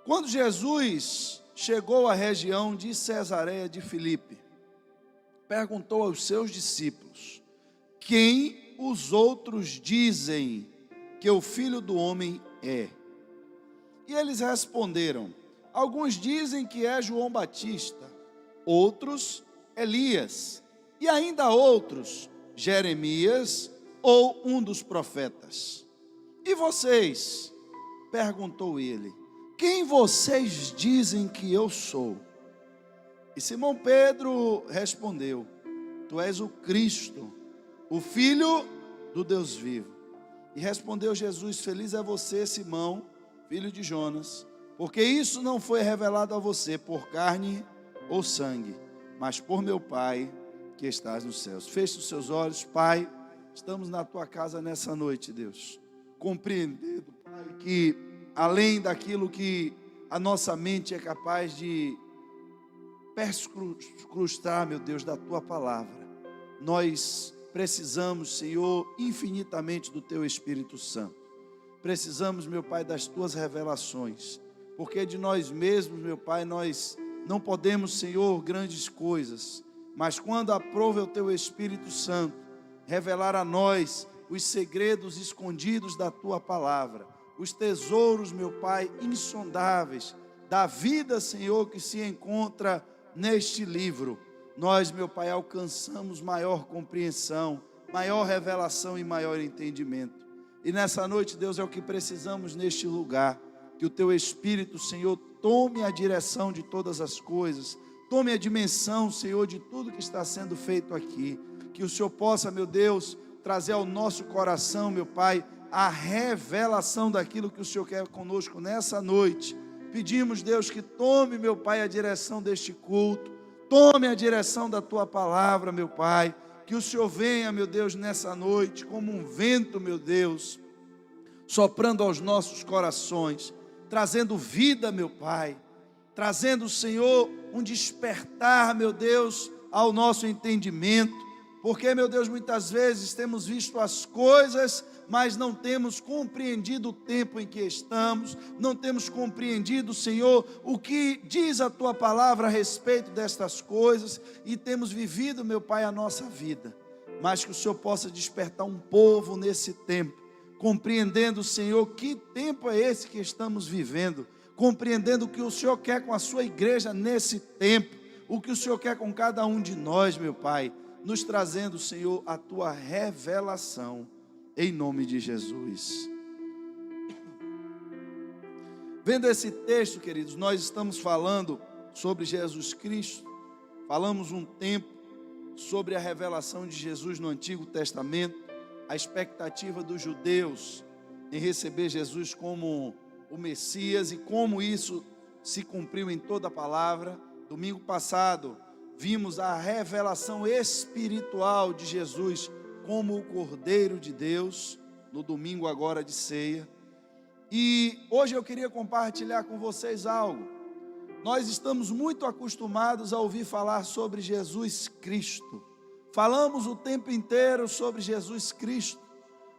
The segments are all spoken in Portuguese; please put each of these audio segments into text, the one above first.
Quando Jesus chegou à região de Cesareia de Filipe, perguntou aos seus discípulos: quem os outros dizem que o Filho do Homem é? E eles responderam: alguns dizem que é João Batista, outros Elias, e ainda outros Jeremias ou um dos profetas. E vocês? Perguntou ele: quem vocês dizem que eu sou? E Simão Pedro respondeu: tu és o Cristo, o Filho do Deus vivo. E respondeu Jesus: feliz é você, Simão, filho de Jonas, porque isso não foi revelado a você por carne ou sangue, mas por meu Pai que estás nos céus. Feche os seus olhos. Pai, estamos na tua casa nessa noite, Deus, compreendendo, Pai, que além daquilo que a nossa mente é capaz de perscrutar, meu Deus, da tua palavra, nós precisamos, Senhor, infinitamente do teu Espírito Santo. Precisamos, meu Pai, das tuas revelações, porque de nós mesmos, meu Pai, nós não podemos, Senhor, grandes coisas, mas quando aprova o teu Espírito Santo, revelar a nós os segredos escondidos da tua palavra, os tesouros, meu Pai, insondáveis da vida, Senhor, que se encontra neste livro, nós, meu Pai, alcançamos maior compreensão, maior revelação e maior entendimento. E nessa noite, Deus, é o que precisamos neste lugar, que o teu Espírito, Senhor, tome a direção de todas as coisas, tome a dimensão, Senhor, de tudo que está sendo feito aqui, que o Senhor possa, meu Deus, trazer ao nosso coração, meu Pai, a revelação daquilo que o Senhor quer conosco nessa noite. Pedimos, Deus, que tome, meu Pai, a direção deste culto, tome a direção da tua palavra, meu Pai, que o Senhor venha, meu Deus, nessa noite, como um vento, meu Deus, soprando aos nossos corações, trazendo vida, meu Pai, trazendo, Senhor, um despertar, meu Deus, ao nosso entendimento, porque, meu Deus, muitas vezes temos visto as coisas, mas não temos compreendido o tempo em que estamos, não temos compreendido, Senhor, o que diz a tua palavra a respeito destas coisas, e temos vivido, meu Pai, a nossa vida, mas que o Senhor possa despertar um povo nesse tempo, compreendendo, Senhor, que tempo é esse que estamos vivendo, compreendendo o que o Senhor quer com a sua igreja nesse tempo, o que o Senhor quer com cada um de nós, meu Pai, nos trazendo, Senhor, a tua revelação, em nome de Jesus. Vendo esse texto, queridos, nós estamos falando sobre Jesus Cristo, falamos um tempo sobre a revelação de Jesus no Antigo Testamento, a expectativa dos judeus em receber Jesus como o Messias e como isso se cumpriu em toda a palavra. Domingo passado, vimos a revelação espiritual de Jesus como o Cordeiro de Deus, no domingo agora de ceia. E hoje eu queria compartilhar com vocês algo. Nós estamos muito acostumados a ouvir falar sobre Jesus Cristo. Falamos o tempo inteiro sobre Jesus Cristo,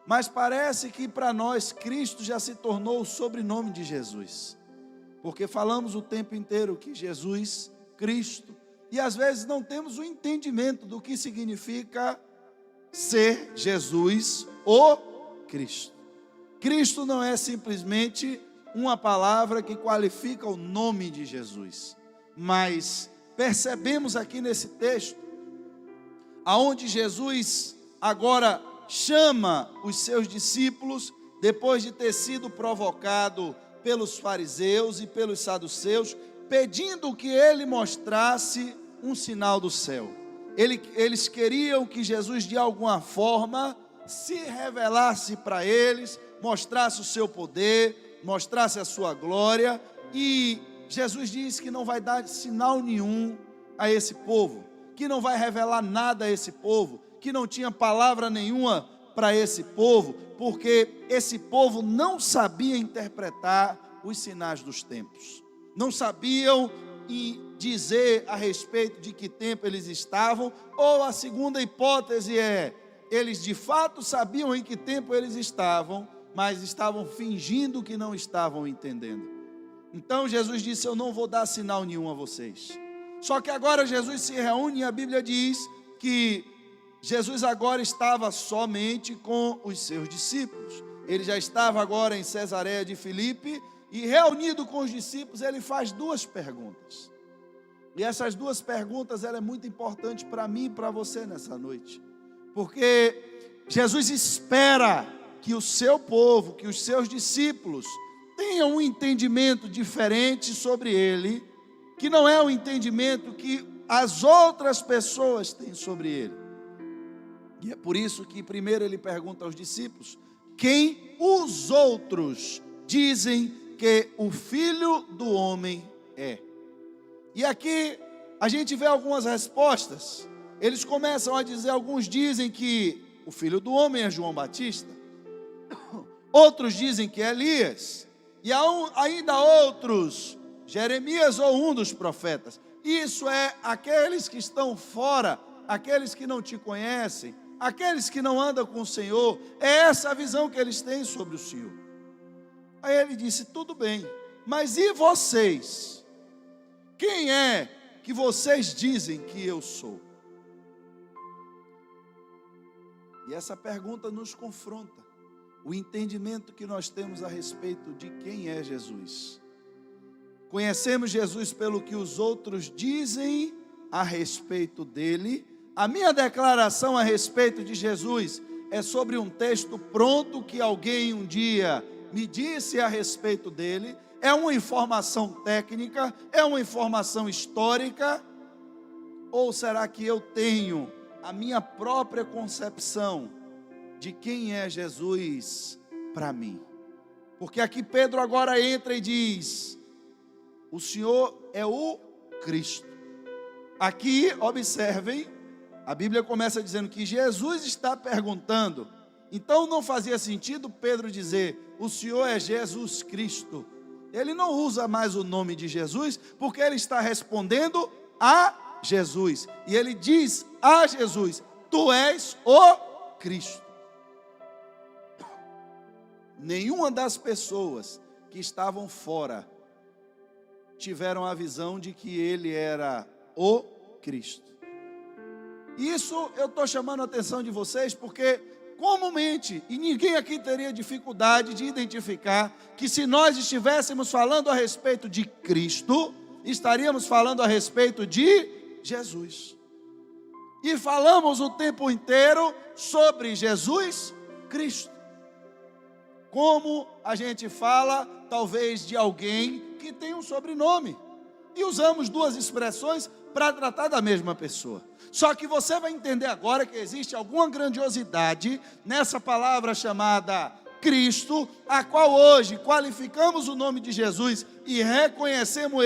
mas parece que para nós Cristo já se tornou o sobrenome de Jesus, porque falamos o tempo inteiro que Jesus, Cristo, e às vezes não temos o entendimento do que significa ser Jesus, o Cristo. Cristo não é simplesmente uma palavra que qualifica o nome de Jesus, mas percebemos aqui nesse texto, aonde Jesus agora chama os seus discípulos, depois de ter sido provocado pelos fariseus e pelos saduceus, pedindo que ele mostrasse um sinal do céu. Eles queriam que Jesus de alguma forma se revelasse para eles, mostrasse o seu poder, mostrasse a sua glória, e Jesus diz que não vai dar sinal nenhum a esse povo, que não vai revelar nada a esse povo, que não tinha palavra nenhuma para esse povo, porque esse povo não sabia interpretar os sinais dos tempos, não sabiam dizer a respeito de que tempo eles estavam, ou a segunda hipótese é, eles de fato sabiam em que tempo eles estavam, mas estavam fingindo que não estavam entendendo. Então Jesus disse: eu não vou dar sinal nenhum a vocês. Só que agora Jesus se reúne e a Bíblia diz que Jesus agora estava somente com os seus discípulos. Ele já estava agora em Cesareia de Filipe e reunido com os discípulos, ele faz duas perguntas. E essas duas perguntas, ela é muito importante para mim e para você nessa noite. Porque Jesus espera que o seu povo, que os seus discípulos tenham um entendimento diferente sobre ele, que não é o entendimento que as outras pessoas têm sobre ele. E é por isso que primeiro ele pergunta aos discípulos: quem os outros dizem que o Filho do Homem é? E aqui a gente vê algumas respostas. Eles começam a dizer, alguns dizem que o Filho do Homem é João Batista, outros dizem que é Elias, e ainda outros, Jeremias ou um dos profetas. Isso é aqueles que estão fora, aqueles que não te conhecem, aqueles que não andam com o Senhor. É essa a visão que eles têm sobre o Senhor. Aí ele disse: tudo bem, mas e vocês? Quem é que vocês dizem que eu sou? E essa pergunta nos confronta o entendimento que nós temos a respeito de quem é Jesus. Conhecemos Jesus pelo que os outros dizem a respeito dele. A minha declaração a respeito de Jesus é sobre um texto pronto que alguém um dia me disse a respeito dele. É uma informação técnica? É uma informação histórica? Ou será que eu tenho a minha própria concepção de quem é Jesus para mim? Porque aqui Pedro agora entra e diz: o Senhor é o Cristo. Aqui, observem, a Bíblia começa dizendo que Jesus está perguntando. Então não fazia sentido Pedro dizer: o Senhor é Jesus Cristo. Ele não usa mais o nome de Jesus, porque ele está respondendo a Jesus. E ele diz a Jesus: tu és o Cristo. Nenhuma das pessoas que estavam fora tiveram a visão de que ele era o Cristo. Isso eu estou chamando a atenção de vocês, porque comumente, e ninguém aqui teria dificuldade de identificar, que se nós estivéssemos falando a respeito de Cristo, estaríamos falando a respeito de Jesus. E falamos o tempo inteiro sobre Jesus Cristo. Como a gente fala, talvez, de alguém que tem um sobrenome. E usamos duas expressões para tratar da mesma pessoa. Só que você vai entender agora que existe alguma grandiosidade nessa palavra chamada Cristo, a qual hoje qualificamos o nome de Jesus e reconhecemos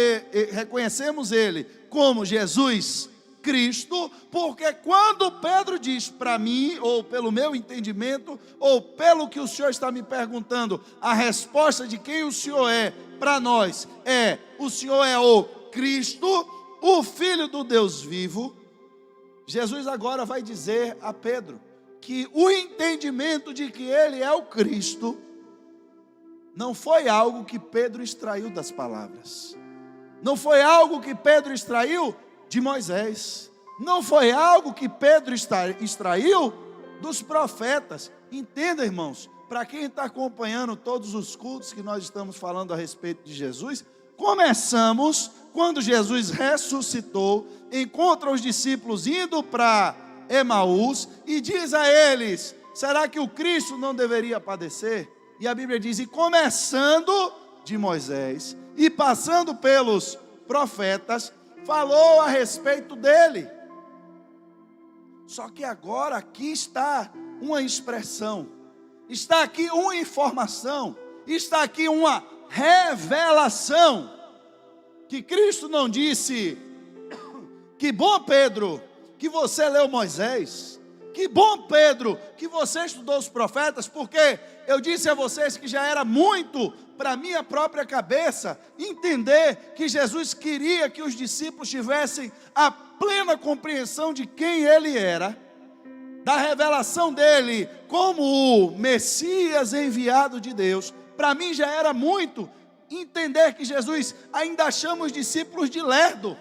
Ele como Jesus Cristo, porque quando Pedro diz para mim, ou pelo meu entendimento, ou pelo que o Senhor está me perguntando, a resposta de quem o Senhor é para nós é: o Senhor é o Cristo, o Filho do Deus vivo. Jesus agora vai dizer a Pedro que o entendimento de que ele é o Cristo não foi algo que Pedro extraiu das palavras, não foi algo que Pedro extraiu de Moisés, não foi algo que Pedro extraiu dos profetas. Entenda, irmãos, para quem está acompanhando todos os cultos que nós estamos falando a respeito de Jesus, começamos quando Jesus ressuscitou, encontra os discípulos indo para Emaús e diz a eles: será que o Cristo não deveria padecer? E a Bíblia diz: e começando de Moisés e passando pelos profetas, falou a respeito dele. Só que agora aqui está uma expressão, está aqui uma informação, está aqui uma revelação, que Cristo não disse: que bom, Pedro, que você leu Moisés, que bom, Pedro, que você estudou os profetas, porque eu disse a vocês que já era muito para minha própria cabeça entender que Jesus queria que os discípulos tivessem a plena compreensão de quem ele era, da revelação dele como o Messias enviado de Deus. Para mim já era muito entender que Jesus ainda chama os discípulos de lerdo.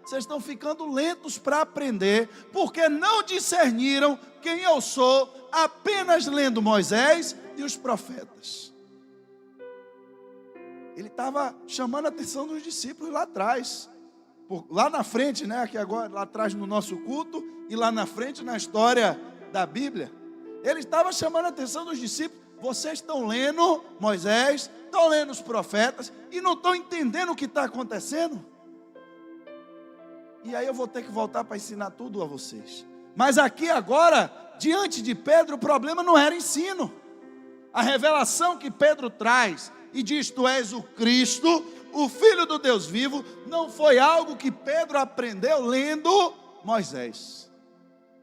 Vocês estão ficando lentos para aprender, porque não discerniram quem eu sou, apenas lendo Moisés e os profetas. Ele estava chamando a atenção dos discípulos lá atrás, lá na frente, né? Aqui agora, lá atrás no nosso culto, e lá na frente na história da Bíblia. Ele estava chamando a atenção dos discípulos. Vocês estão lendo Moisés, estão lendo os profetas, e não estão entendendo o que está acontecendo. E aí eu vou ter que voltar para ensinar tudo a vocês. Mas aqui agora, diante de Pedro, o problema não era ensino. A revelação que Pedro traz e diz: tu és o Cristo, o Filho do Deus vivo, não foi algo que Pedro aprendeu lendo Moisés.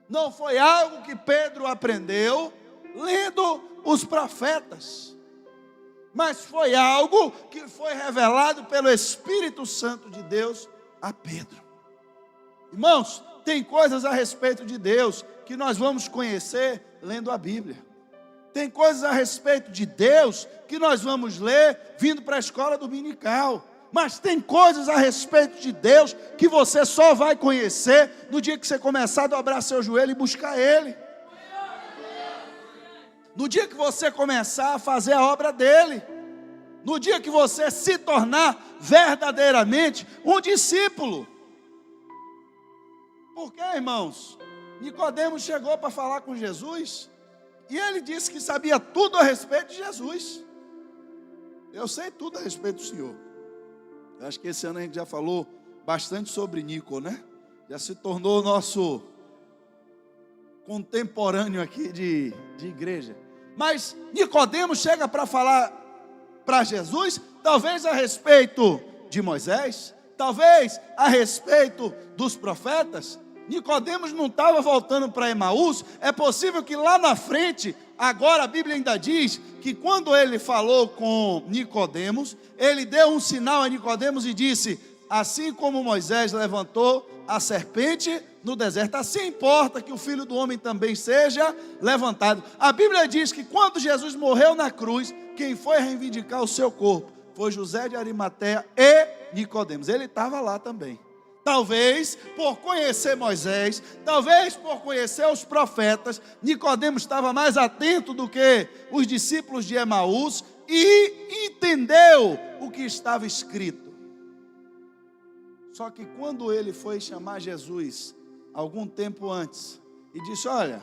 Não foi algo que Pedro aprendeu lendo os profetas. Mas foi algo que foi revelado pelo Espírito Santo de Deus a Pedro. Irmãos, tem coisas a respeito de Deus que nós vamos conhecer lendo a Bíblia. Tem coisas a respeito de Deus que nós vamos ler vindo para a escola dominical. Mas tem coisas a respeito de Deus que você só vai conhecer no dia que você começar a dobrar seu joelho e buscar Ele. No dia que você começar a fazer a obra dEle. No dia que você se tornar verdadeiramente um discípulo. Por quê, irmãos? Nicodemos chegou para falar com Jesus e ele disse que sabia tudo a respeito de Jesus. Eu sei tudo a respeito do Senhor. Eu acho que esse ano a gente já falou bastante sobre Nico, né? Já se tornou nosso contemporâneo aqui de igreja. Mas Nicodemos chega para falar para Jesus, talvez a respeito de Moisés, talvez a respeito dos profetas. Nicodemos não estava voltando para Emaús. É possível que lá na frente, agora a Bíblia ainda diz que quando ele falou com Nicodemos, ele deu um sinal a Nicodemos e disse: assim como Moisés levantou a serpente no deserto, assim importa que o Filho do Homem também seja levantado. A Bíblia diz que quando Jesus morreu na cruz, quem foi reivindicar o seu corpo foi José de Arimateia e Nicodemos. Ele estava lá também. Talvez por conhecer Moisés, talvez por conhecer os profetas, Nicodemos estava mais atento do que os discípulos de Emaús e entendeu o que estava escrito. Só que quando ele foi chamar Jesus, algum tempo antes, e disse: olha,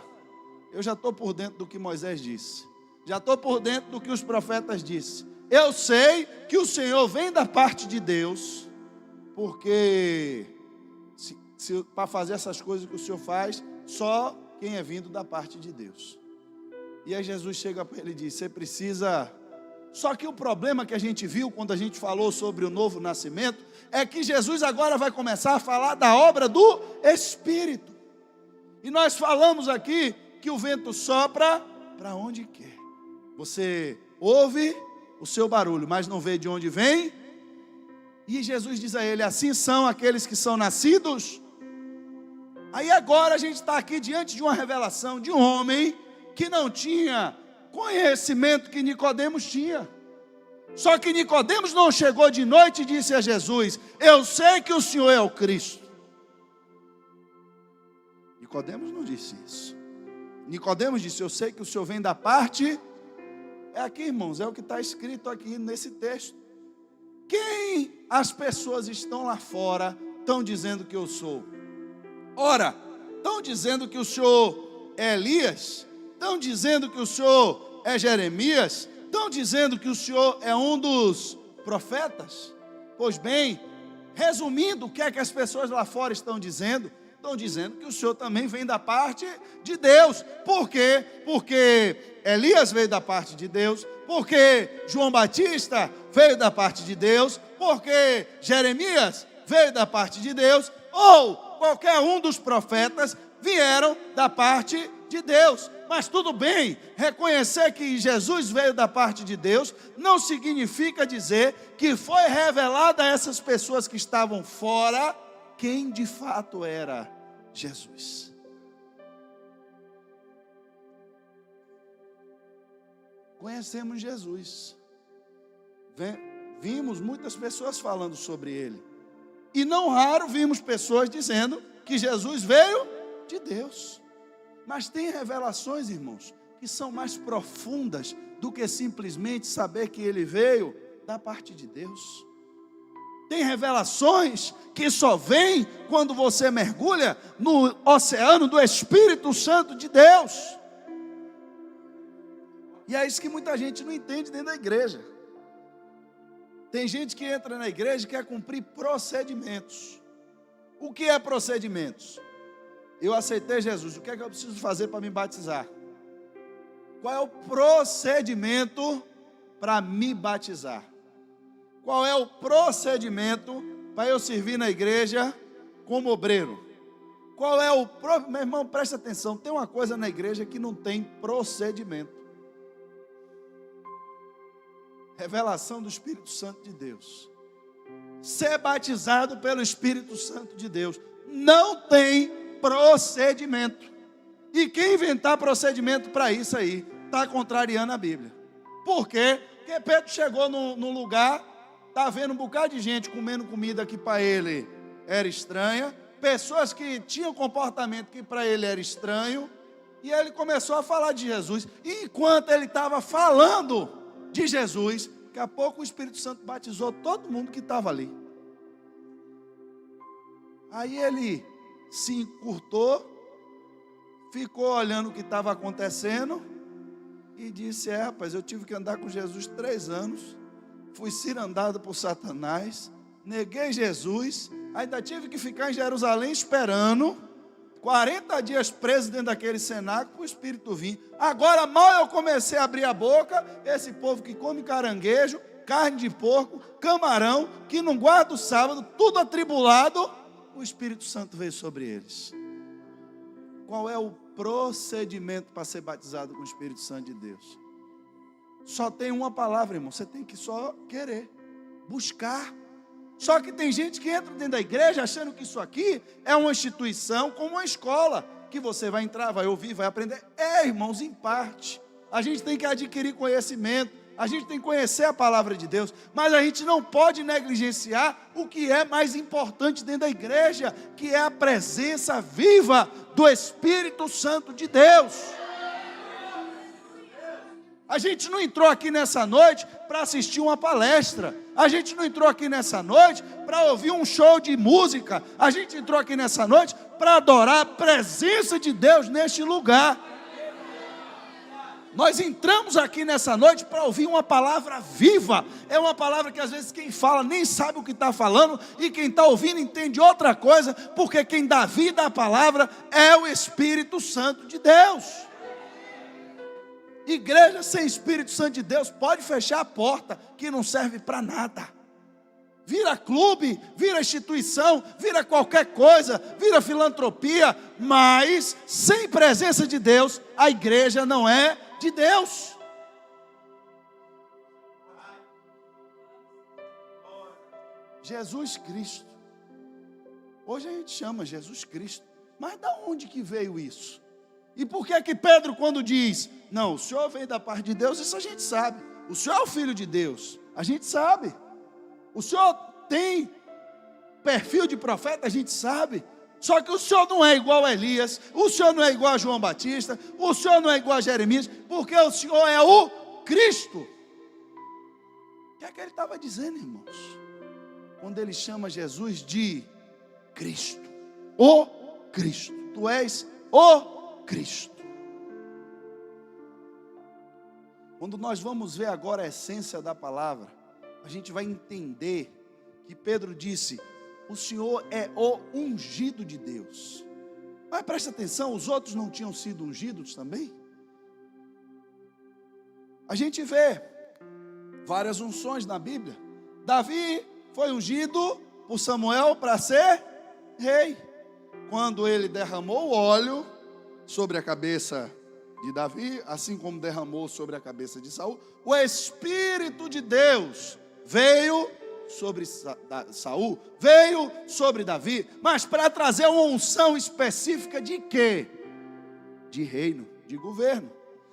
eu já estou por dentro do que Moisés disse, já estou por dentro do que os profetas disseram, eu sei que o Senhor vem da parte de Deus, porque para fazer essas coisas que o Senhor faz, só quem é vindo da parte de Deus. E aí Jesus chega para ele e diz: você precisa... Só que o problema que a gente viu quando a gente falou sobre o novo nascimento é que Jesus agora vai começar a falar da obra do Espírito. E nós falamos aqui que o vento sopra para onde quer. Você ouve o seu barulho, mas não vê de onde vem. E Jesus diz a ele: assim são aqueles que são nascidos. Aí agora a gente está aqui diante de uma revelação de um homem que não tinha conhecimento que Nicodemos tinha. Só que Nicodemos não chegou de noite e disse a Jesus: eu sei que o Senhor é o Cristo. Nicodemos não disse isso. Nicodemos disse: eu sei que o Senhor vem da parte... É aqui, irmãos, é o que está escrito aqui nesse texto. Quem as pessoas estão lá fora estão dizendo que eu sou? Ora, estão dizendo que o Senhor é Elias? Estão dizendo que o Senhor é Jeremias? Estão dizendo que o Senhor é um dos profetas? Pois bem, resumindo, o que é que as pessoas lá fora estão dizendo? Estão dizendo que o Senhor também vem da parte de Deus. Por quê? Porque Elias veio da parte de Deus, porque João Batista veio da parte de Deus, porque Jeremias veio da parte de Deus, ou qualquer um dos profetas vieram da parte de Deus. Mas tudo bem, reconhecer que Jesus veio da parte de Deus não significa dizer que foi revelado a essas pessoas que estavam fora quem de fato era Jesus. Conhecemos Jesus, vimos muitas pessoas falando sobre ele. E não raro vimos pessoas dizendo que Jesus veio de Deus. Mas tem revelações, irmãos, que são mais profundas do que simplesmente saber que ele veio da parte de Deus. Tem revelações que só vêm quando você mergulha no oceano do Espírito Santo de Deus. E é isso que muita gente não entende dentro da igreja. Tem gente que entra na igreja e quer cumprir procedimentos. O que é procedimentos? Eu aceitei Jesus, o que é que eu preciso fazer para me batizar? Qual é o procedimento para me batizar? Qual é o procedimento para eu servir na igreja como obreiro? Qual é o... Meu irmão, presta atenção, tem uma coisa na igreja que não tem procedimento. Revelação do Espírito Santo de Deus. Ser batizado pelo Espírito Santo de Deus. Não tem procedimento. E quem inventar procedimento para isso aí, está contrariando a Bíblia. Por quê? Porque Pedro chegou no lugar, está vendo um bocado de gente comendo comida que para ele era estranha, pessoas que tinham comportamento que para ele era estranho, e ele começou a falar de Jesus. E enquanto ele estava falando de Jesus, daqui a pouco o Espírito Santo batizou todo mundo que estava ali. Aí ele se encurtou, ficou olhando o que estava acontecendo e disse: rapaz, eu tive que andar com Jesus 3 anos, fui cirandado por Satanás, neguei Jesus, ainda tive que ficar em Jerusalém esperando 40 dias preso dentro daquele cenáculo para o Espírito vir. Agora mal eu comecei a abrir a boca, esse povo que come caranguejo, carne de porco, camarão, que não guarda o sábado, tudo atribulado, o Espírito Santo veio sobre eles. Qual é o procedimento para ser batizado com o Espírito Santo de Deus? Só tem uma palavra, irmão, você tem que só querer, buscar. Só que tem gente que entra dentro da igreja achando que isso aqui é uma instituição como uma escola, que você vai entrar, vai ouvir, vai aprender. Irmãos, em parte. A gente tem que adquirir conhecimento, a gente tem que conhecer a palavra de Deus, mas a gente não pode negligenciar o que é mais importante dentro da igreja, que é a presença viva do Espírito Santo de Deus. A gente não entrou aqui nessa noite para assistir uma palestra. A gente não entrou aqui nessa noite para ouvir um show de música. A gente entrou aqui nessa noite para adorar a presença de Deus neste lugar. Nós entramos aqui nessa noite para ouvir uma palavra viva. É uma palavra que às vezes quem fala nem sabe o que está falando, e quem está ouvindo entende outra coisa, porque quem dá vida à palavra é o Espírito Santo de Deus. Igreja sem Espírito Santo de Deus pode fechar a porta, que não serve para nada. Vira clube, vira instituição, vira qualquer coisa, vira filantropia, mas sem presença de Deus, a igreja não é de Deus. Jesus Cristo. Hoje a gente chama Jesus Cristo, mas da onde que veio isso? E por que que Pedro, quando diz: não, o Senhor vem da parte de Deus, isso a gente sabe. O Senhor é o Filho de Deus, a gente sabe. O Senhor tem perfil de profeta, a gente sabe. Só que o Senhor não é igual a Elias, o Senhor não é igual a João Batista, o Senhor não é igual a Jeremias, porque o Senhor é o Cristo. O que é que ele estava dizendo, irmãos? Quando ele chama Jesus de Cristo, o Cristo. Tu és o Cristo. Quando nós vamos ver agora a essência da palavra, a gente vai entender que Pedro disse: o Senhor é o ungido de Deus. Mas presta atenção, os outros não tinham sido ungidos também? A gente vê várias unções na Bíblia. Davi foi ungido por Samuel para ser rei. Quando ele derramou o óleo sobre a cabeça de Davi, assim como derramou sobre a cabeça de Saul, o Espírito de Deus veio sobre Saul, veio sobre Davi, mas para trazer uma unção específica de quê? De reino, de governo.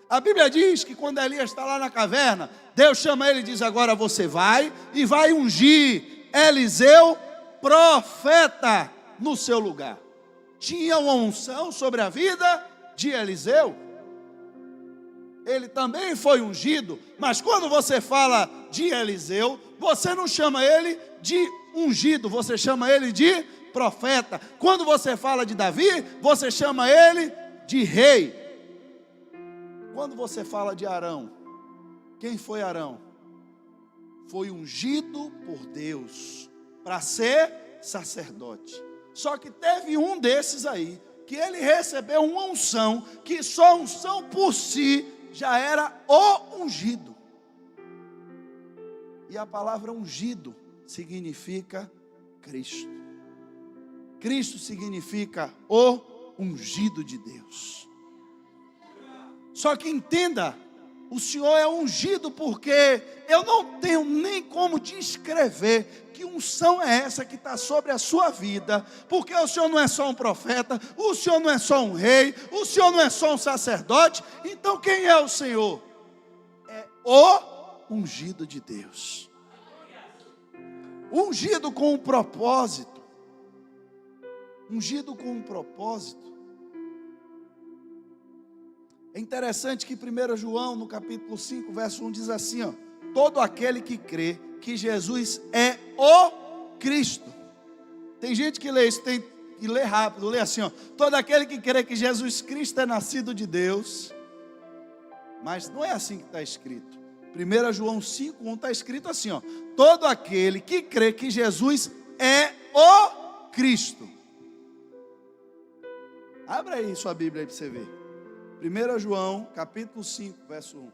A Bíblia diz que quando Elias está lá na caverna, Deus chama ele e diz: agora você vai e vai ungir Eliseu, profeta, no seu lugar. Tinha uma unção sobre a vida de Eliseu. Ele também foi ungido, mas quando você fala de Eliseu, você não chama ele de ungido, você chama ele de profeta. Quando você fala de Davi, você chama ele de rei. Quando você fala de Arão, quem foi Arão? Foi ungido por Deus para ser sacerdote. Só que teve um desses aí, que ele recebeu uma unção, que só unção por si já era o ungido. E a palavra ungido significa Cristo. Cristo significa o ungido de Deus. Só que entenda, o Senhor é ungido porque eu não tenho nem como descrever que unção é essa que está sobre a sua vida, porque o Senhor não é só um profeta, o Senhor não é só um rei, o Senhor não é só um sacerdote. Então quem é o Senhor? É o ungido de Deus. Ungido com um propósito. Ungido com um propósito. É interessante que 1 João, no capítulo 5, verso 1, diz assim, ó: todo aquele que crê que Jesus é o Cristo. Tem gente que lê isso, tem que ler rápido, lê assim, ó: todo aquele que crê que Jesus Cristo é nascido de Deus. Mas não é assim que está escrito. 1 João 5, 1 está escrito assim, ó: todo aquele que crê que Jesus é o Cristo. Abra aí sua Bíblia aí para você ver. 1 João, capítulo 5, verso 1.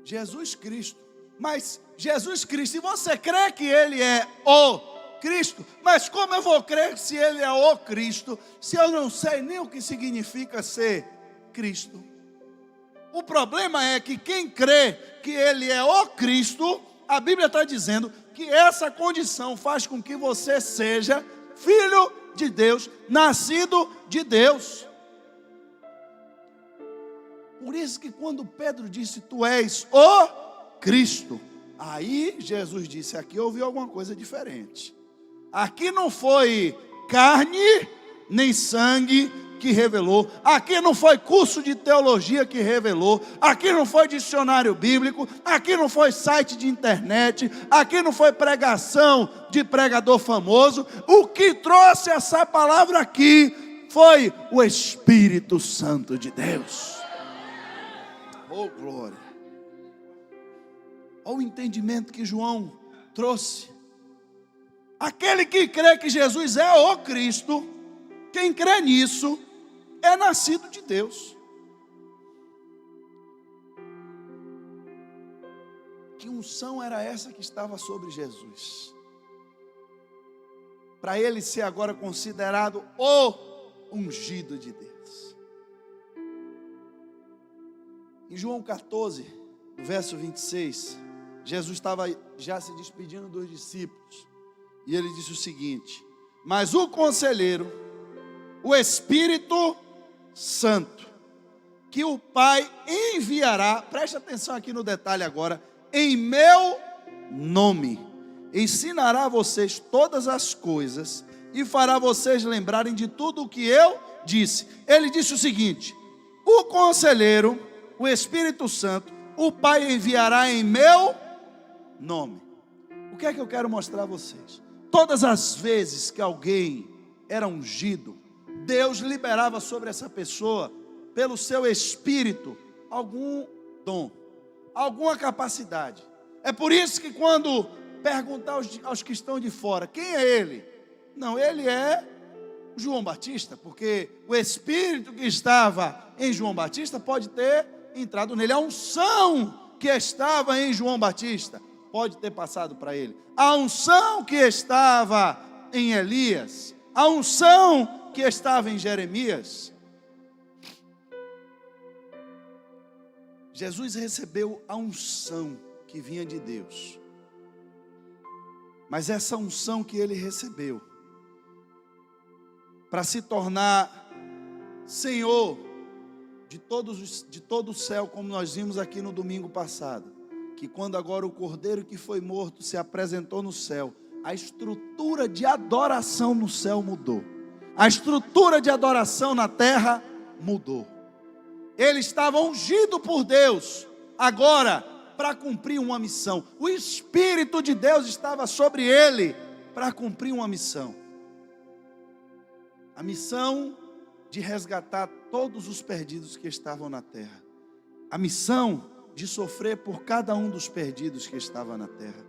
Jesus Cristo. Mas Jesus Cristo, e você crê que Ele é o Cristo? Mas como eu vou crer se Ele é o Cristo, se eu não sei nem o que significa ser Cristo? O problema é que quem crê que Ele é o Cristo, a Bíblia está dizendo que essa condição faz com que você seja filho de Deus, nascido de Deus. Por isso que quando Pedro disse: tu és o Cristo, aí Jesus disse: aqui eu ouvi alguma coisa diferente. Aqui não foi carne nem sangue que revelou, aqui não foi curso de teologia que revelou, aqui não foi dicionário bíblico, aqui não foi site de internet, aqui não foi pregação de pregador famoso. O que trouxe essa palavra aqui foi o Espírito Santo de Deus. Oh, glória! Olha o entendimento que João trouxe. Aquele que crê que Jesus é o Cristo, quem crê nisso, é nascido de Deus. Que unção era essa que estava sobre Jesus? Para ele ser agora considerado o ungido de Deus. Em João 14, no verso 26, Jesus estava já se despedindo dos discípulos. E ele disse o seguinte: mas o conselheiro, o Espírito Santo, que o Pai enviará, preste atenção aqui no detalhe agora, em meu nome, ensinará a vocês todas as coisas e fará vocês lembrarem de tudo o que eu disse. Ele disse o seguinte: o conselheiro, o Espírito Santo, o Pai enviará em meu nome. O que é que eu quero mostrar a vocês? Todas as vezes que alguém era ungido, Deus liberava sobre essa pessoa, pelo seu Espírito, algum dom, alguma capacidade. É por isso que quando perguntar aos que estão de fora, quem é ele? Não, ele é João Batista, porque o Espírito que estava em João Batista pode ter entrado nele. A unção que estava em João Batista pode ter passado para ele. A unção que estava em Elias, a unção que estava em Jeremias. Jesus recebeu a unção que vinha de Deus. Mas essa unção que ele recebeu para se tornar Senhor de todo o céu, como nós vimos aqui no domingo passado, que quando agora o cordeiro que foi morto se apresentou no céu, a estrutura de adoração no céu mudou, a estrutura de adoração na terra mudou. Ele estava ungido por Deus, agora para cumprir uma missão. O Espírito de Deus estava sobre ele para cumprir uma missão. A missão de resgatar todos os perdidos que estavam na terra. A missão de sofrer por cada um dos perdidos que estava na terra.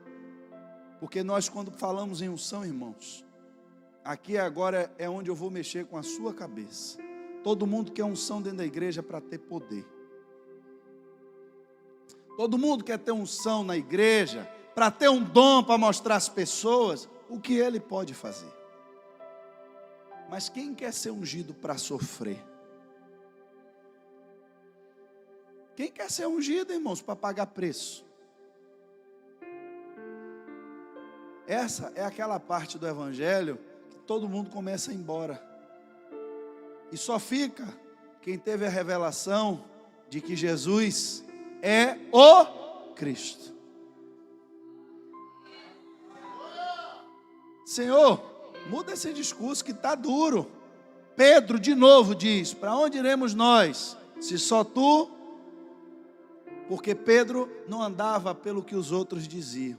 Porque nós, quando falamos em unção, irmãos, aqui agora é onde eu vou mexer com a sua cabeça. Todo mundo quer unção dentro da igreja para ter poder. Todo mundo quer ter unção na igreja para ter um dom para mostrar às pessoas o que ele pode fazer. Mas quem quer ser ungido para sofrer? Quem quer ser ungido, irmãos, para pagar preço? Essa é aquela parte do evangelho que todo mundo começa a ir embora. E só fica quem teve a revelação de que Jesus é o Cristo. Senhor, muda esse discurso que está duro. Pedro de novo diz: para onde iremos nós, se só tu? Porque Pedro não andava pelo que os outros diziam.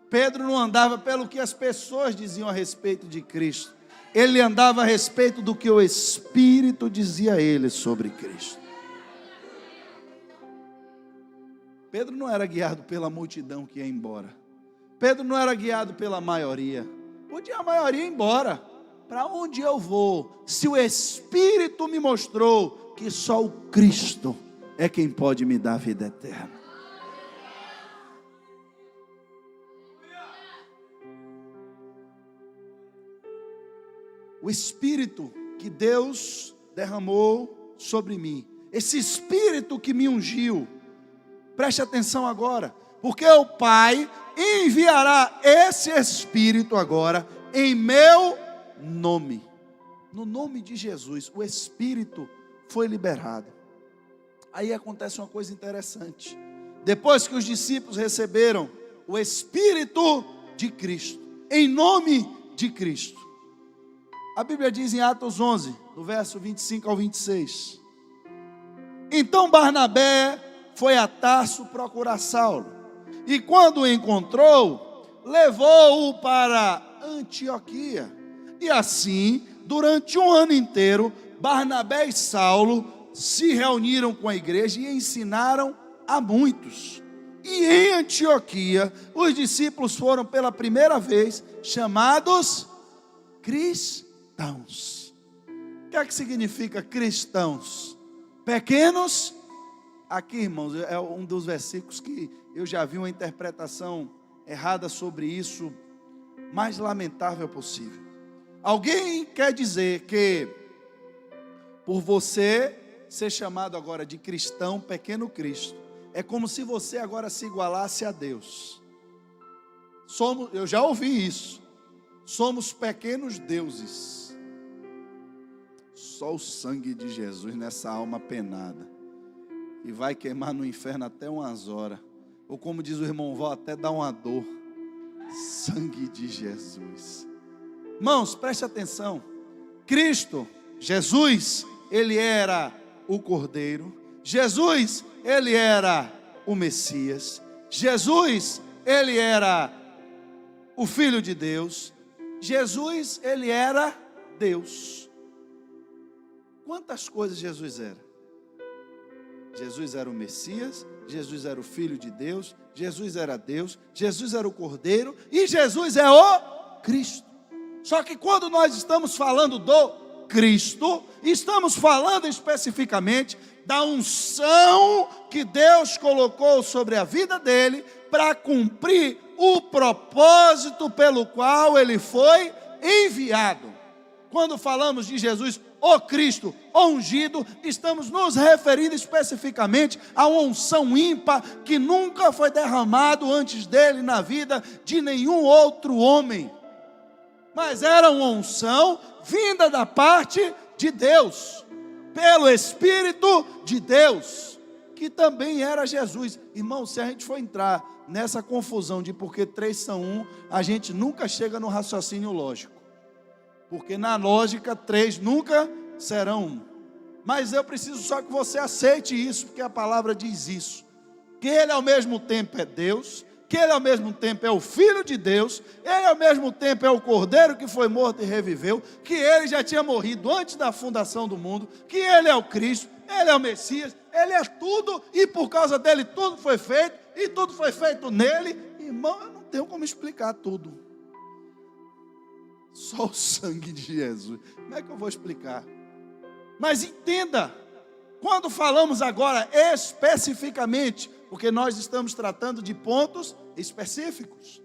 Pedro não andava pelo que as pessoas diziam a respeito de Cristo. Ele andava a respeito do que o Espírito dizia a ele sobre Cristo. Pedro não era guiado pela multidão que ia embora. Pedro não era guiado pela maioria. Podia a maioria ir embora. Para onde eu vou, se o Espírito me mostrou que só o Cristo é quem pode me dar vida eterna? O Espírito que Deus derramou sobre mim, esse Espírito que me ungiu, preste atenção agora, porque o Pai enviará esse Espírito agora em meu nome. No nome de Jesus, o Espírito foi liberado. Aí acontece uma coisa interessante. Depois que os discípulos receberam o Espírito de Cristo, em nome de Cristo, a Bíblia diz em Atos 11, do verso 25 ao 26. Então Barnabé foi a Tarso procurar Saulo, e quando o encontrou, levou-o para Antioquia. E assim, durante um ano inteiro, Barnabé e Saulo se reuniram com a igreja e ensinaram a muitos. E em Antioquia, os discípulos foram pela primeira vez chamados cristãos. O que é que significa cristãos? Pequenos. Aqui, irmãos, é um dos versículos que eu já vi uma interpretação errada sobre isso, mais lamentável possível. Alguém quer dizer que, por você ser chamado agora de cristão, pequeno Cristo, é como se você agora se igualasse a Deus. Eu já ouvi isso. Somos pequenos deuses. Só o sangue de Jesus nessa alma penada, e vai queimar no inferno até umas horas, ou como diz o irmão Val, até dar uma dor. Sangue de Jesus. Irmãos, preste atenção. Cristo, Jesus, ele era o Cordeiro. Jesus, ele era o Messias. Jesus, ele era o Filho de Deus. Jesus, ele era Deus. Quantas coisas Jesus era? Jesus era o Messias, Jesus era o Filho de Deus, Jesus era Deus, Jesus era o Cordeiro e Jesus é o Cristo. Só que quando nós estamos falando do Cristo, estamos falando especificamente da unção que Deus colocou sobre a vida dele para cumprir o propósito pelo qual ele foi enviado. Quando falamos de Jesus, o Cristo, o ungido, estamos nos referindo especificamente a uma unção ímpar que nunca foi derramado antes dele na vida de nenhum outro homem. mas era uma unção vinda da parte de Deus, pelo Espírito de Deus, que também era Jesus. Irmão, se a gente for entrar nessa confusão de porque três são um, a gente nunca chega no raciocínio lógico, porque na lógica três nunca serão um. Mas eu preciso só que você aceite isso, porque a palavra diz isso, que Ele ao mesmo tempo é Deus, que Ele ao mesmo tempo é o Filho de Deus, Ele ao mesmo tempo é o Cordeiro que foi morto e reviveu, que Ele já tinha morrido antes da fundação do mundo, que Ele é o Cristo, Ele é o Messias, Ele é tudo, e por causa dEle tudo foi feito, e tudo foi feito nele. Irmão, eu não tenho como explicar tudo, só o sangue de Jesus, como é que eu vou explicar? Mas entenda, quando falamos agora especificamente, porque nós estamos tratando de pontos específicos,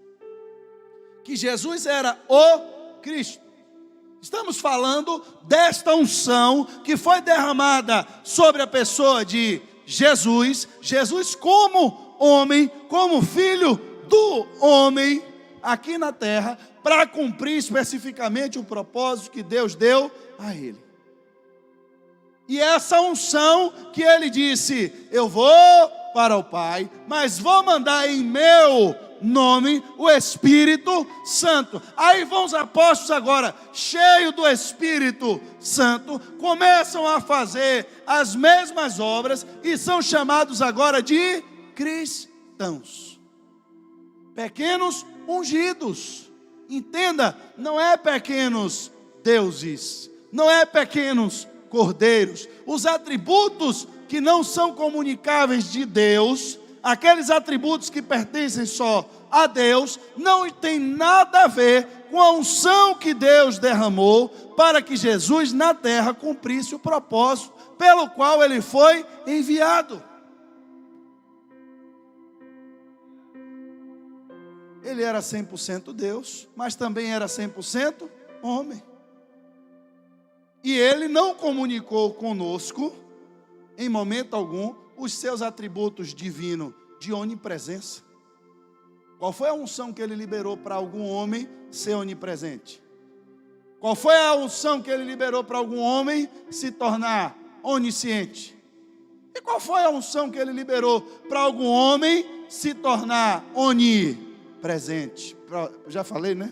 que Jesus era o Cristo. Estamos falando desta unção que foi derramada sobre a pessoa de Jesus, Jesus como homem, como filho do homem aqui na terra, para cumprir especificamente o propósito que Deus deu a ele. E essa unção que ele disse, eu vou para o Pai, mas vou mandar em meu nome o Espírito Santo. Aí vão os apóstolos agora, cheios do Espírito Santo, começam a fazer as mesmas obras e são chamados agora de cristãos. Pequenos ungidos. Entenda, não é pequenos deuses, não é pequenos cordeiros. Os atributos que não são comunicáveis de Deus, aqueles atributos que pertencem só a Deus, não tem nada a ver com a unção que Deus derramou para que Jesus na terra cumprisse o propósito pelo qual ele foi enviado. Ele era 100% Deus, mas também era 100% homem. E ele não comunicou conosco, em momento algum, os seus atributos divinos de onipresença. Qual foi a unção que ele liberou para algum homem ser onipresente? Qual foi a unção que ele liberou para algum homem se tornar onisciente? E qual foi a unção que ele liberou para algum homem se tornar onipresente? Já falei, né?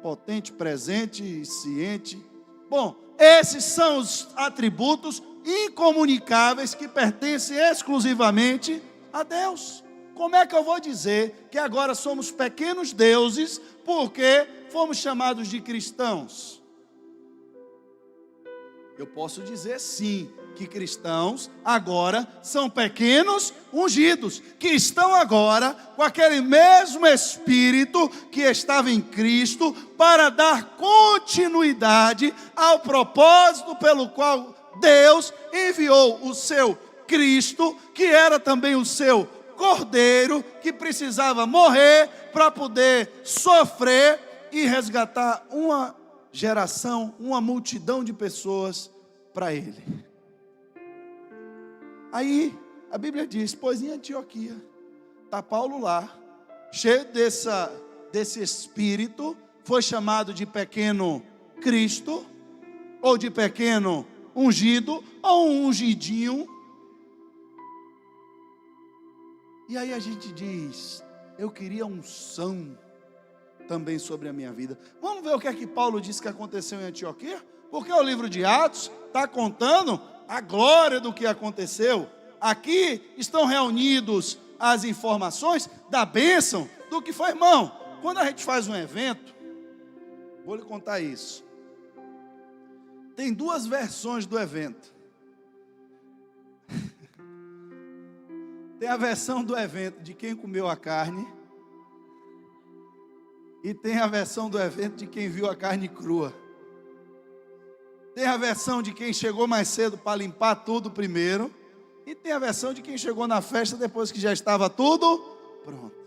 Potente, presente e ciente. Bom, esses são os atributos incomunicáveis que pertencem exclusivamente a Deus. Como é que eu vou dizer que agora somos pequenos deuses porque fomos chamados de cristãos? Eu posso dizer sim, que cristãos agora são pequenos ungidos, que estão agora com aquele mesmo Espírito que estava em Cristo para dar continuidade ao propósito pelo qual Deus enviou o seu Cristo, que era também o seu Cordeiro, que precisava morrer para poder sofrer e resgatar uma geração, uma multidão de pessoas para Ele. Aí a Bíblia diz, pois em Antioquia está Paulo lá, cheio desse Espírito, foi chamado de pequeno Cristo, ou de pequeno ungido, ou um ungidinho. E aí a gente diz, eu queria unção também sobre a minha vida. Vamos ver o que é que Paulo disse que aconteceu em Antioquia? Porque o livro de Atos está contando a glória do que aconteceu. Aqui estão reunidos as informações da bênção do que foi. Irmão, quando a gente faz um evento, vou lhe contar isso. Tem duas versões do evento. Tem a versão do evento de quem comeu a carne, e tem a versão do evento de quem viu a carne crua. Tem a versão de quem chegou mais cedo para limpar tudo primeiro, e tem a versão de quem chegou na festa depois que já estava tudo pronto.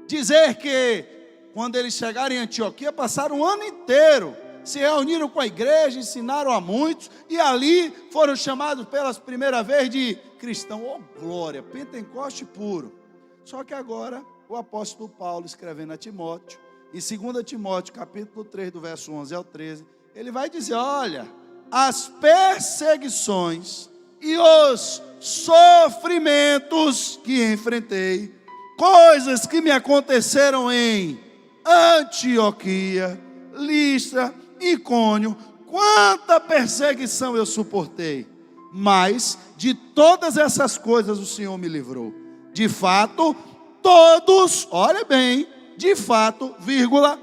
Dizer que quando eles chegaram em Antioquia, passaram um ano inteiro, se reuniram com a igreja, ensinaram a muitos, e ali foram chamados pela primeira vez de cristão. Oh glória, Pentecoste puro. Só que agora o apóstolo Paulo, escrevendo a Timóteo, em 2 Timóteo, capítulo 3, do verso 11 ao 13, ele vai dizer, olha, as perseguições e os sofrimentos que enfrentei, coisas que me aconteceram em Antioquia, Listra, Icônio, quanta perseguição eu suportei, mas de todas essas coisas o Senhor me livrou. De fato, todos, olha bem, de fato, vírgula,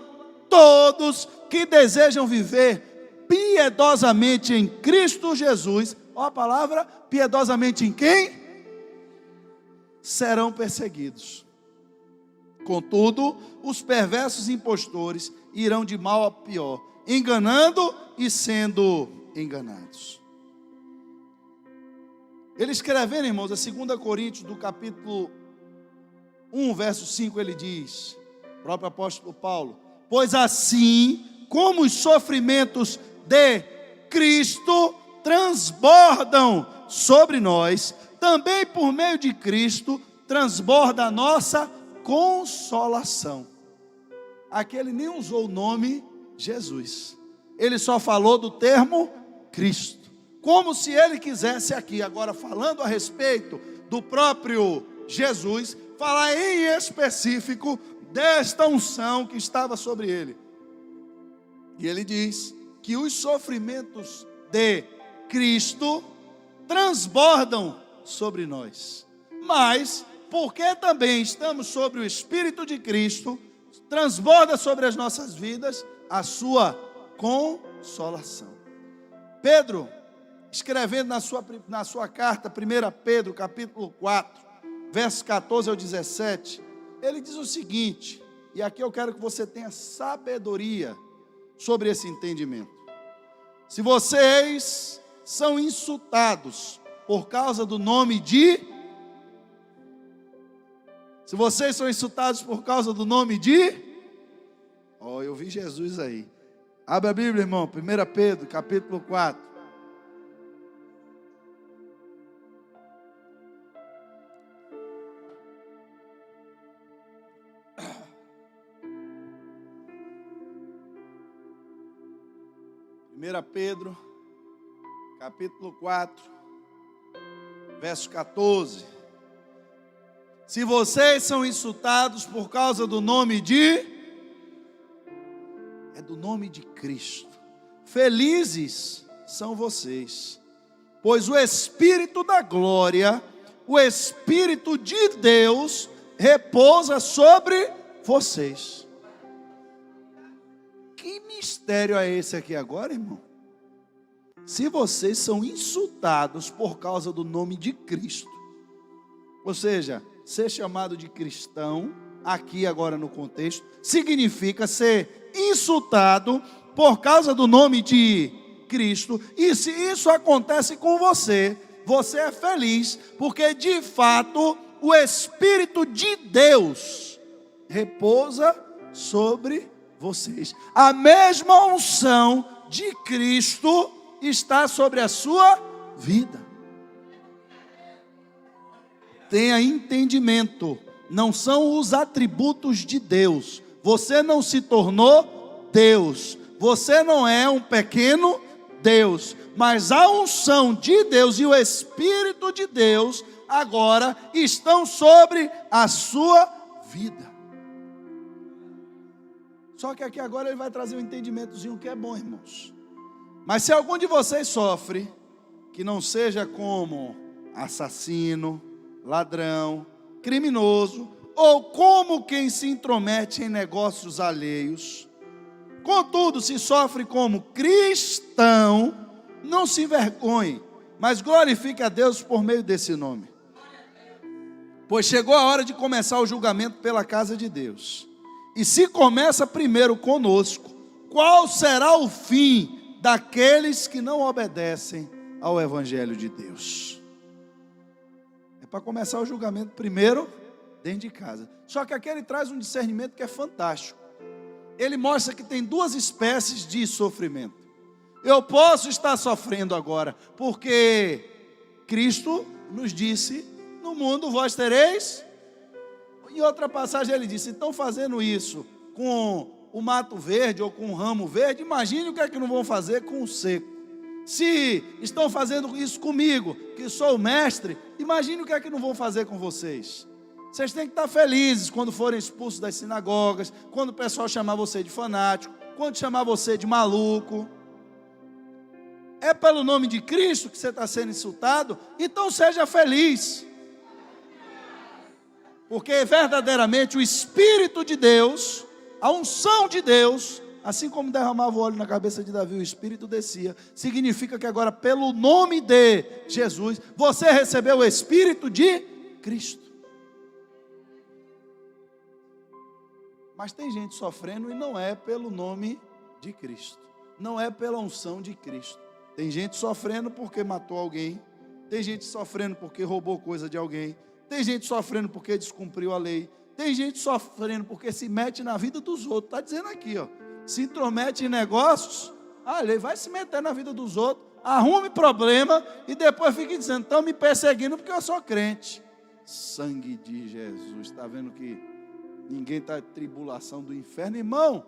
todos que desejam viver piedosamente em Cristo Jesus, olha a palavra, piedosamente em quem? Serão perseguidos. Contudo, os perversos impostores irão de mal a pior, enganando e sendo enganados. Ele escrevendo, irmãos, a 2 Coríntios, do capítulo 1, verso 5, ele diz, o próprio apóstolo Paulo, pois assim como os sofrimentos de Cristo transbordam sobre nós, também por meio de Cristo transborda a nossa consolação. Aqui ele nem usou o nome Jesus, ele só falou do termo Cristo, como se ele quisesse aqui, agora falando a respeito do próprio Jesus, falar em específico desta unção que estava sobre ele. E ele diz que os sofrimentos de Cristo transbordam sobre nós, mas porque também estamos sobre o Espírito de Cristo, transborda sobre as nossas vidas a sua consolação. Pedro, escrevendo na sua carta, 1 Pedro, capítulo 4, versos 14 ao 17, ele diz o seguinte, e aqui eu quero que você tenha sabedoria sobre esse entendimento. Se vocês são insultados por causa do nome de... Se vocês são insultados por causa do nome de... eu vi Jesus aí. Abre a Bíblia, irmão, 1 Pedro, capítulo 4. Pedro, capítulo 4, verso 14. Se vocês são insultados por causa do nome do nome de Cristo, felizes são vocês, pois o Espírito da glória, o Espírito de Deus, repousa sobre vocês. Que mistério é esse aqui agora, irmão? Se vocês são insultados por causa do nome de Cristo, ou seja, ser chamado de cristão, aqui agora no contexto, significa ser insultado por causa do nome de Cristo, e se isso acontece com você, você é feliz, porque de fato o Espírito de Deus repousa sobre vocês. A mesma unção de Cristo está sobre a sua vida. Tenha entendimento, não são os atributos de Deus. Você não se tornou Deus, você não é um pequeno Deus, mas a unção de Deus e o Espírito de Deus agora estão sobre a sua vida. Só que aqui agora ele vai trazer um entendimentozinho que é bom, irmãos. Mas se algum de vocês sofre, que não seja como assassino, ladrão, criminoso, ou como quem se intromete em negócios alheios, contudo, se sofre como cristão, não se envergonhe, mas glorifique a Deus por meio desse nome. Pois chegou a hora de começar o julgamento pela casa de Deus. E se começa primeiro conosco, qual será o fim daqueles que não obedecem ao Evangelho de Deus? É para começar o julgamento primeiro dentro de casa. Só que aqui ele traz um discernimento que é fantástico. Ele mostra que tem duas espécies de sofrimento. Eu posso estar sofrendo agora, porque Cristo nos disse, no mundo vós tereis. Em outra passagem ele disse, estão fazendo isso com o mato verde ou com o ramo verde, imagine o que é que não vão fazer com o seco. Se estão fazendo isso comigo, que sou o mestre, imagine o que é que não vão fazer com vocês. Vocês têm que estar felizes quando forem expulsos das sinagogas, quando o pessoal chamar você de fanático, quando chamar você de maluco. É pelo nome de Cristo que você está sendo insultado, então seja feliz. Porque verdadeiramente o Espírito de Deus, a unção de Deus, assim como derramava o óleo na cabeça de Davi, o Espírito descia, significa que agora pelo nome de Jesus, você recebeu o Espírito de Cristo. Mas tem gente sofrendo e não é pelo nome de Cristo, não é pela unção de Cristo. Tem gente sofrendo porque matou alguém, tem gente sofrendo porque roubou coisa de alguém, tem gente sofrendo porque descumpriu a lei, tem gente sofrendo porque se mete na vida dos outros. Está dizendo aqui, ó, se intromete em negócios, ele vai se meter na vida dos outros, arrume problema e depois fique dizendo, estão me perseguindo porque eu sou crente. Sangue de Jesus, está vendo que ninguém está em tribulação do inferno, irmão?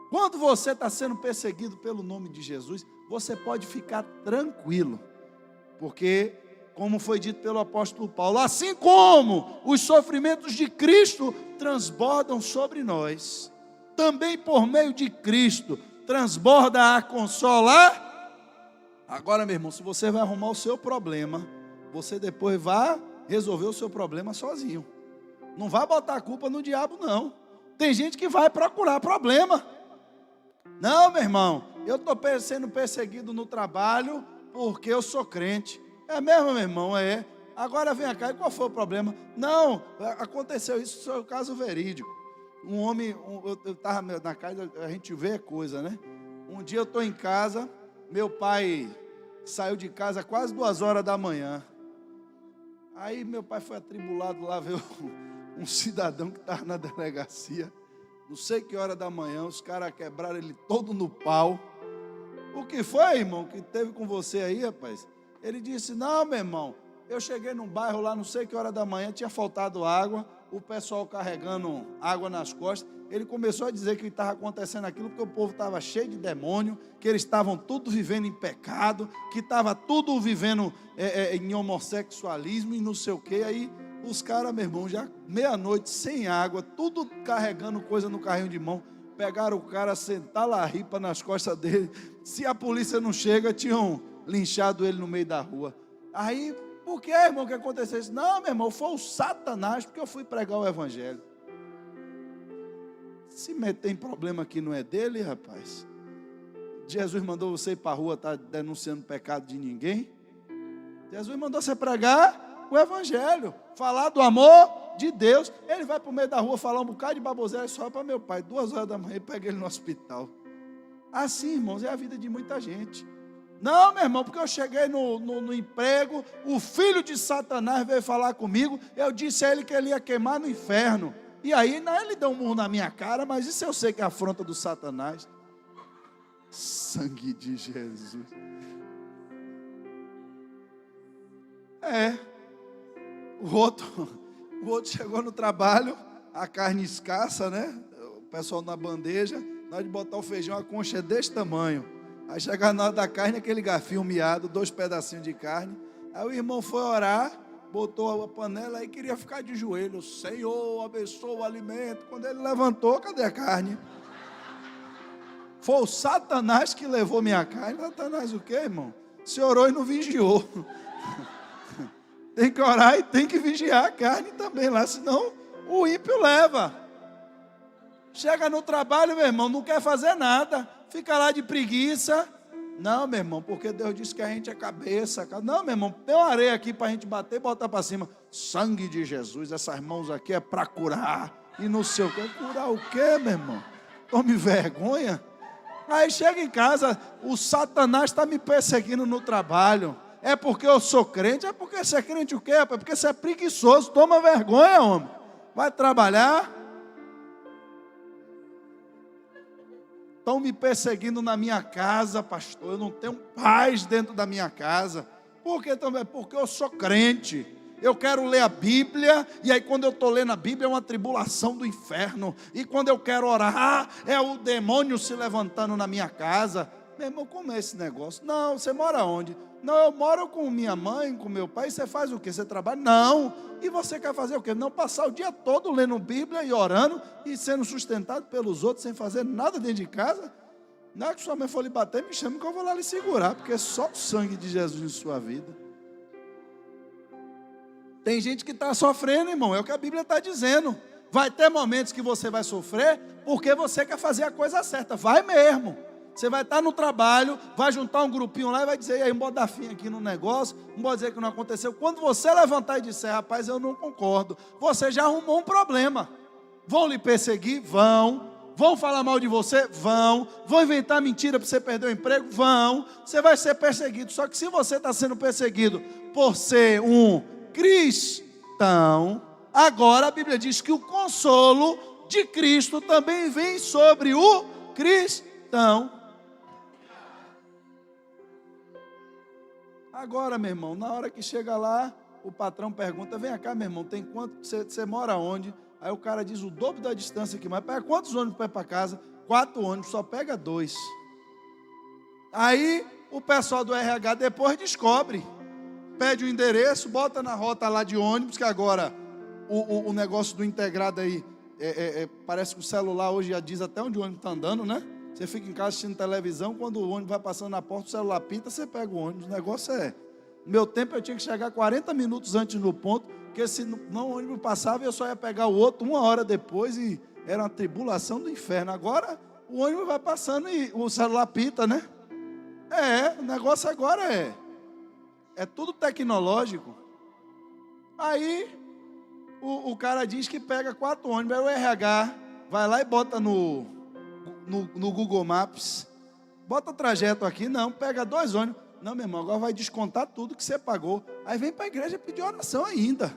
Quando você está sendo perseguido pelo nome de Jesus, você pode ficar tranquilo, porque, como foi dito pelo apóstolo Paulo, assim como os sofrimentos de Cristo transbordam sobre nós, também por meio de Cristo transborda a consolar. Agora, meu irmão, se você vai arrumar o seu problema, você depois vai resolver o seu problema sozinho. Não vai botar a culpa no diabo, não. Tem gente que vai procurar problema. Não, meu irmão, eu estou sendo perseguido no trabalho porque eu sou crente. É mesmo, meu irmão, é. Agora vem cá, e qual foi o problema? Não, aconteceu isso, isso é o caso verídico. Um homem, eu estava na casa, a gente vê coisa, né? Um dia eu estou em casa, meu pai saiu de casa quase 2 horas da manhã. Aí meu pai foi atribulado lá, ver um cidadão que estava na delegacia. Não sei que hora da manhã, os caras quebraram ele todo no pau. O que foi, irmão, que teve com você aí, rapaz? Ele disse, não, meu irmão, eu cheguei num bairro lá, não sei que hora da manhã, tinha faltado água, o pessoal carregando água nas costas. Ele começou a dizer que estava acontecendo aquilo porque o povo estava cheio de demônio, que eles estavam tudo vivendo em pecado, que estava tudo vivendo em homossexualismo e não sei o quê. Aí os caras, meu irmão, já meia-noite, sem água, tudo carregando coisa no carrinho de mão, pegaram o cara, sentaram a ripa nas costas dele. Se a polícia não chega, tinham linchado ele no meio da rua. Aí, por que, irmão, que aconteceu isso? Não, meu irmão, foi o Satanás, porque eu fui pregar o evangelho. Se meter em problema que não é dele, rapaz. Jesus mandou você ir para a rua, estar denunciando pecado de ninguém. Jesus mandou você pregar o evangelho, falar do amor de Deus. Ele vai para o meio da rua falar um bocado de baboseira, só para meu pai, 2 horas da manhã, e pega ele no hospital. Assim, irmãos, é a vida de muita gente. Não, meu irmão, porque eu cheguei no emprego, o filho de Satanás veio falar comigo, eu disse a ele que ele ia queimar no inferno. E aí, não, ele deu um murro na minha cara, mas isso eu sei que é a afronta do Satanás. Sangue de Jesus. O outro chegou no trabalho, a carne escassa, né? O pessoal na bandeja, na hora de botar o feijão, a concha é desse tamanho. Aí chega na hora da carne, aquele garfinho miado, 2 pedacinhos de carne. Aí o irmão foi orar, botou a panela e queria ficar de joelho. Senhor, abençoa o alimento. Quando ele levantou, cadê a carne? Foi o Satanás que levou minha carne. Satanás o quê, irmão? Se orou e não vigiou. Tem que orar e tem que vigiar a carne também lá, senão o ímpio leva. Chega no trabalho, meu irmão, não quer fazer nada, fica lá de preguiça. Não, meu irmão, porque Deus disse que a gente é cabeça. Não, meu irmão, tem uma areia aqui para a gente bater e botar para cima. Sangue de Jesus, essas mãos aqui é para curar. E não sei o que. Curar o quê, meu irmão? Tome vergonha. Aí chega em casa, o Satanás está me perseguindo no trabalho. É porque eu sou crente? É porque você é crente o quê? É porque você é preguiçoso. Toma vergonha, homem. Vai trabalhar. Estão me perseguindo na minha casa, pastor. Eu não tenho paz dentro da minha casa. Por que também? Porque eu sou crente. eu quero ler a Bíblia, e aí quando eu estou lendo a Bíblia é uma tribulação do inferno, e quando eu quero orar, é o demônio se levantando na minha casa. Meu irmão, como é esse negócio? Não, você mora onde? Não, eu moro com minha mãe, com meu pai. Você faz o quê? Você trabalha? Não. E você quer fazer o quê? Não, passar o dia todo lendo Bíblia e orando, e sendo sustentado pelos outros, sem fazer nada dentro de casa. Não é que sua mãe for lhe bater, me chame que eu vou lá lhe segurar, porque é só o sangue de Jesus em sua vida. Tem gente que está sofrendo, irmão, é o que a Bíblia está dizendo. Vai ter momentos que você vai sofrer, porque você quer fazer a coisa certa, vai mesmo. Você vai estar no trabalho, vai juntar um grupinho lá e vai dizer, e aí, bota fim aqui no negócio, não pode dizer que não aconteceu. Quando você levantar e disser, rapaz, eu não concordo, você já arrumou um problema. Vão lhe perseguir? Vão falar mal de você? Vão inventar mentira para você perder o emprego? Você vai ser perseguido. Só que se você está sendo perseguido por ser um cristão, agora a Bíblia diz que o consolo de Cristo também vem sobre o cristão. Agora, meu irmão, na hora que chega lá, o patrão pergunta, vem cá, meu irmão, tem quanto, você mora onde? Aí o cara diz o dobro da distância que mais, pega quantos ônibus para ir para casa? 4 ônibus, só pega 2. Aí o pessoal do RH depois descobre, pede o endereço, bota na rota lá de ônibus, que agora o negócio do integrado aí, parece que o celular hoje já diz até onde o ônibus está andando, né? Você fica em casa assistindo televisão, quando o ônibus vai passando na porta, o celular pinta, você pega o ônibus. O negócio no meu tempo eu tinha que chegar 40 minutos antes no ponto, porque se não o ônibus passava, eu só ia pegar o outro 1 hora depois, e era uma tribulação do inferno. Agora o ônibus vai passando e o celular pinta, né? O negócio agora é tudo tecnológico. Aí o cara diz que pega 4 ônibus, aí o RH vai lá e bota no Google Maps, bota trajeto aqui, não, pega 2 ônibus. Não, meu irmão, agora vai descontar tudo que você pagou. Aí vem para a igreja pedir oração ainda.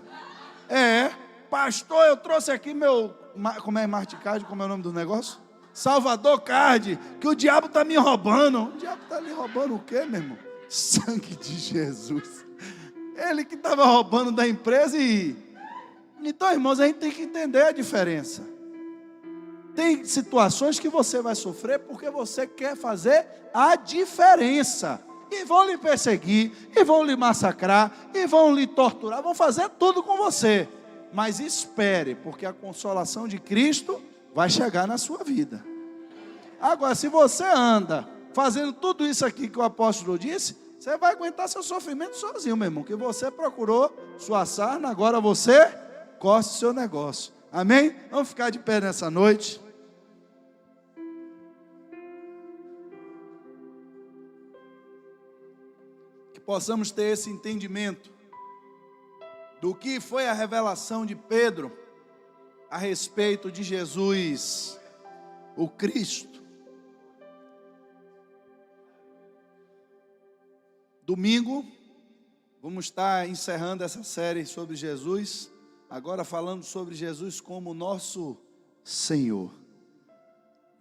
Pastor, eu trouxe aqui meu, como é Marticard, como é o nome do negócio? Salvador Card, que o diabo está me roubando. O diabo está lhe roubando o quê, meu irmão? Sangue de Jesus. Ele que estava roubando da empresa Então, irmãos, a gente tem que entender a diferença. Tem situações que você vai sofrer porque você quer fazer a diferença. E vão lhe perseguir, e vão lhe massacrar, e vão lhe torturar, vão fazer tudo com você. Mas espere, porque a consolação de Cristo vai chegar na sua vida. Agora, se você anda fazendo tudo isso aqui que o apóstolo disse, você vai aguentar seu sofrimento sozinho, meu irmão, que você procurou sua sarna, agora você coce o seu negócio. Amém? Vamos ficar de pé nessa noite. Que possamos ter esse entendimento do que foi a revelação de Pedro a respeito de Jesus, o Cristo. Domingo, vamos estar encerrando essa série sobre Jesus, agora falando sobre Jesus como nosso Senhor.